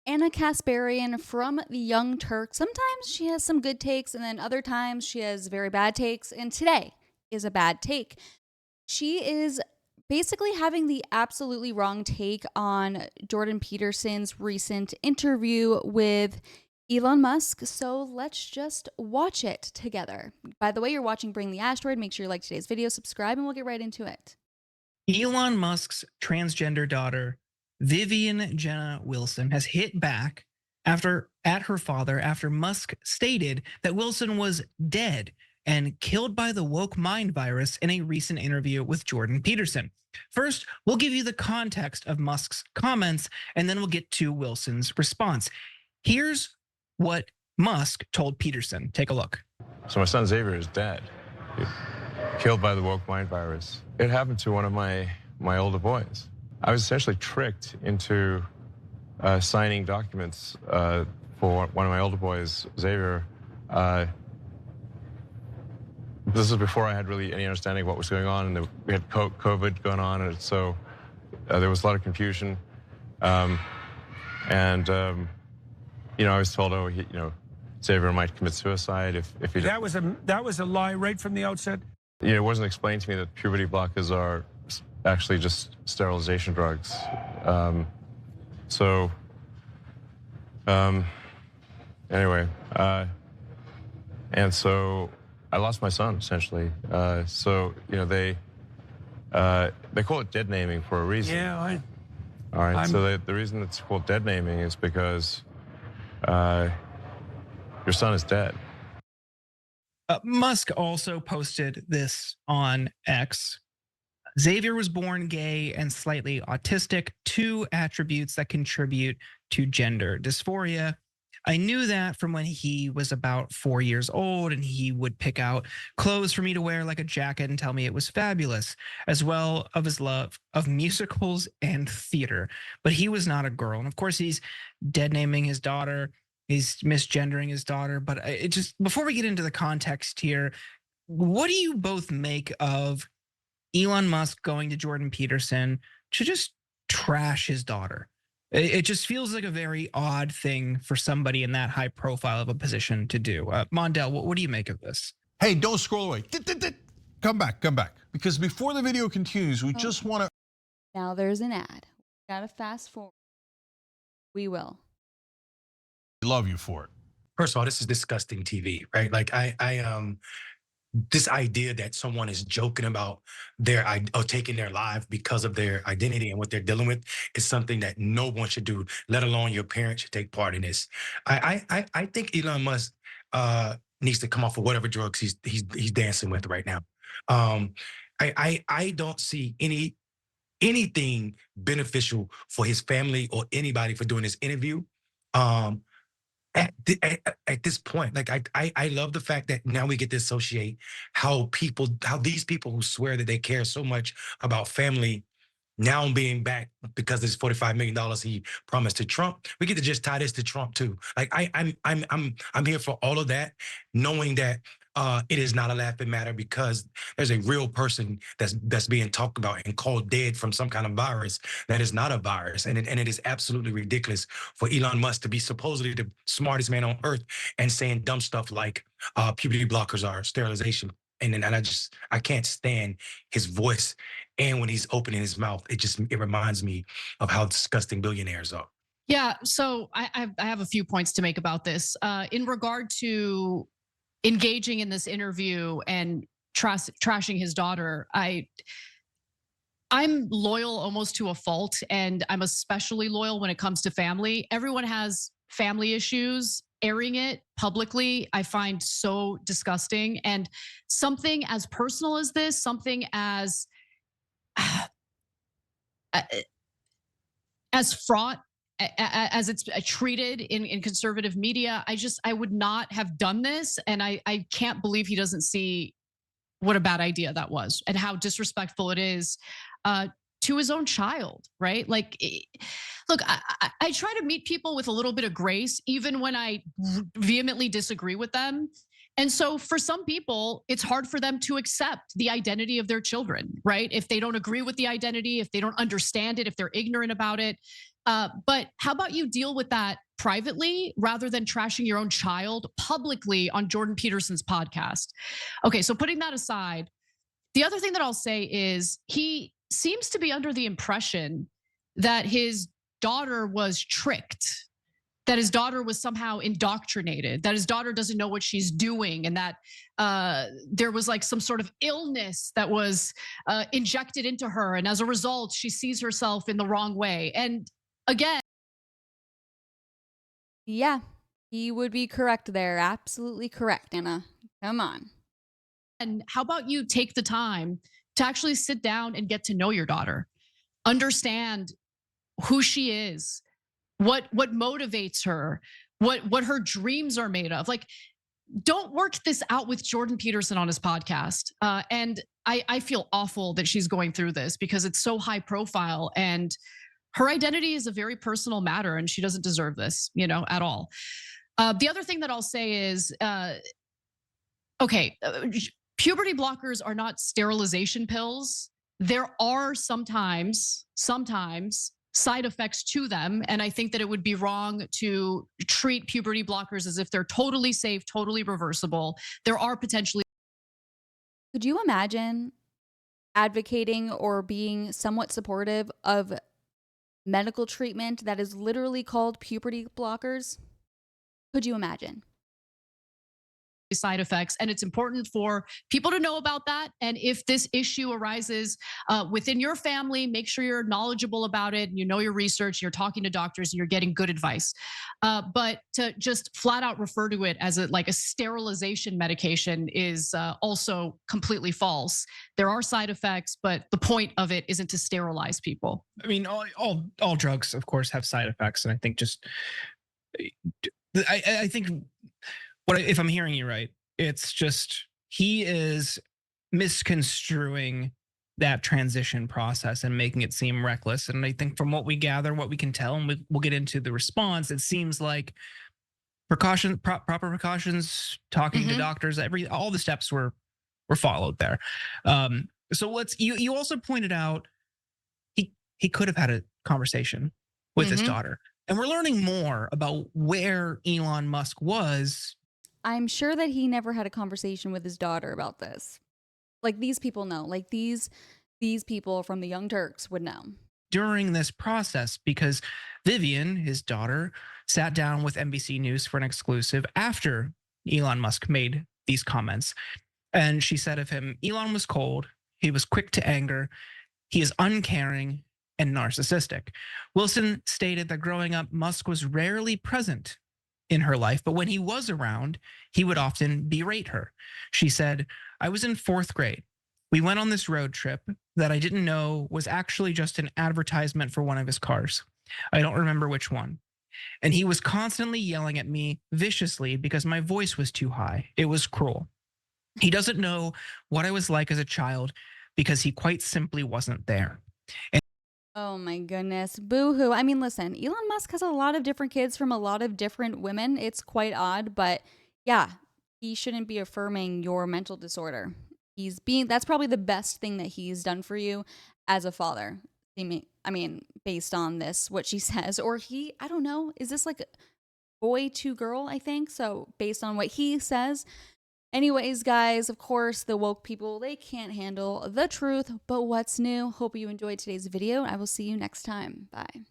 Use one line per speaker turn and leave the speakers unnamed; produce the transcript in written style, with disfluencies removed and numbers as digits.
Ana Kasparian from the Young Turk. Sometimes she has some good takes, and then other times she has very bad takes. And today is a bad take. She is basically having the absolutely wrong take on Jordan Peterson's recent interview with Elon Musk. So let's just watch it together. By the way, you're watching Bring the Asteroid. Make sure you like today's video, subscribe, and we'll get right into it.
Elon Musk's transgender daughter, Vivian Jenna Wilson, has hit back at her father after Musk stated that Wilson was dead and killed by the woke mind virus in a recent interview with Jordan Peterson. First, we'll give you the context of Musk's comments, and then we'll get to Wilson's response. Here's what Musk told Peterson. Take a look.
So my son Xavier is dead, killed by the woke mind virus. It happened to one of my older boys. I was essentially tricked into signing documents for one of my older boys, Xavier. This is before I had really any understanding of what was going on, and we had COVID going on, and so there was a lot of confusion. I was told, Xavier might commit suicide if he.
That was a lie right from the outset.
It wasn't explained to me that puberty blockers are actually just sterilization drugs. And so I lost my son essentially. They call it dead naming for a reason.
Yeah,
all right. So the reason it's called dead naming is because your son is dead.
Musk also posted this on X. Xavier was born gay and slightly autistic, two attributes that contribute to gender dysphoria. I knew that from when he was about 4 years old, and he would pick out clothes for me to wear like a jacket and tell me it was fabulous, as well as his love of musicals and theater. But he was not a girl. And of course, he's dead naming his daughter. He's misgendering his daughter. But it just, before we get into the context here, what do you both make of Elon Musk going to Jordan Peterson to just trash his daughter? It just feels like a very odd thing for somebody in that high profile of a position to do. Mondell, what do you make of this?
Hey, don't scroll away. Come back. Because before the video continues, we just want to.
Now there's an ad. Gotta fast forward. We will.
Love you for it.
First of all, this is disgusting TV, right? Like this idea that someone is joking about or taking their life because of their identity and what they're dealing with is something that no one should do, let alone your parents should take part in this. I think Elon Musk needs to come off of whatever drugs he's dancing with right now. I don't see anything beneficial for his family or anybody for doing this interview. At this point, like I love the fact that now we get to associate how these people who swear that they care so much about family now being back because there's $45 million he promised to Trump. We get to just tie this to Trump too. Like I'm here for all of that, knowing that it is not a laughing matter because there's a real person that's being talked about and called dead from some kind of virus that is not a virus. And it is absolutely ridiculous for Elon Musk to be supposedly the smartest man on earth and saying dumb stuff like puberty blockers are sterilization. And I can't stand his voice. And when he's opening his mouth, it reminds me of how disgusting billionaires are.
Yeah, so I have a few points to make about this. In regard to engaging in this interview and trashing his daughter, I'm loyal almost to a fault, and I'm especially loyal when it comes to family. Everyone has family issues. Airing it publicly, I find so disgusting. And something as personal as this, something as fraught as it's treated in conservative media, I would not have done this. And I can't believe he doesn't see what a bad idea that was and how disrespectful it is to his own child, right? Like, look, I try to meet people with a little bit of grace, even when I vehemently disagree with them. And so for some people, it's hard for them to accept the identity of their children, right? If they don't agree with the identity, if they don't understand it, if they're ignorant about it. But how about you deal with that privately rather than trashing your own child publicly on Jordan Peterson's podcast? Okay, so putting that aside, the other thing that I'll say is he seems to be under the impression that his daughter was tricked, that his daughter was somehow indoctrinated, that his daughter doesn't know what she's doing, and that there was like some sort of illness that was injected into her. And as a result, she sees herself in the wrong way. And again,
Yeah, he would be correct there. Absolutely correct, Anna. Come on.
and how about you take the time to actually sit down and get to know your daughter, understand who she is, what motivates her, what her dreams are made of. Like, don't work this out with Jordan Peterson on his podcast. And I feel awful that she's going through this because it's so high profile and her identity is a very personal matter and she doesn't deserve this, at all. The other thing that I'll say is, okay, puberty blockers are not sterilization pills. There are sometimes side effects to them. And I think that it would be wrong to treat puberty blockers as if they're totally safe, totally reversible. There are potentially.
Could you imagine advocating or being somewhat supportive of medical treatment that is literally called puberty blockers? Could you imagine?
Side effects, and it's important for people to know about that. And if this issue arises within your family, make sure you're knowledgeable about it and you know your research, you're talking to doctors and you're getting good advice. But to just flat out refer to it as like a sterilization medication is also completely false. There are side effects, but the point of it isn't to sterilize people.
I mean, all drugs, of course, have side effects, and I think just I think if I'm hearing you right, it's just he is misconstruing that transition process and making it seem reckless. And I think from what we gather, what we can tell, and we'll get into the response, it seems like proper precautions, talking to doctors, all the steps were followed there. So you also pointed out he could have had a conversation with his daughter. And we're learning more about where Elon Musk was.
I'm sure that he never had a conversation with his daughter about this. Like, these people know. Like, these people from the Young Turks would know.
During this process, because Vivian, his daughter, sat down with NBC News for an exclusive after Elon Musk made these comments. And she said of him, Elon was cold, he was quick to anger, he is uncaring and narcissistic. Wilson stated that growing up, Musk was rarely present in her life, but when he was around, he would often berate her. She said, I was in 4th grade. We went on this road trip that I didn't know was actually just an advertisement for one of his cars. I don't remember which one. And he was constantly yelling at me viciously because my voice was too high. It was cruel. He doesn't know what I was like as a child because he quite simply wasn't there.
Oh my goodness. Boo-hoo. I mean, listen, Elon Musk has a lot of different kids from a lot of different women. It's quite odd, but yeah, he shouldn't be affirming your mental disorder. That's probably the best thing that he's done for you as a father. I mean, based on this, what she says, or I don't know, is this like a boy to girl, I think? So based on what he says. Anyways, guys, of course, the woke people, they can't handle the truth, but what's new? Hope you enjoyed today's video. I will see you next time. Bye.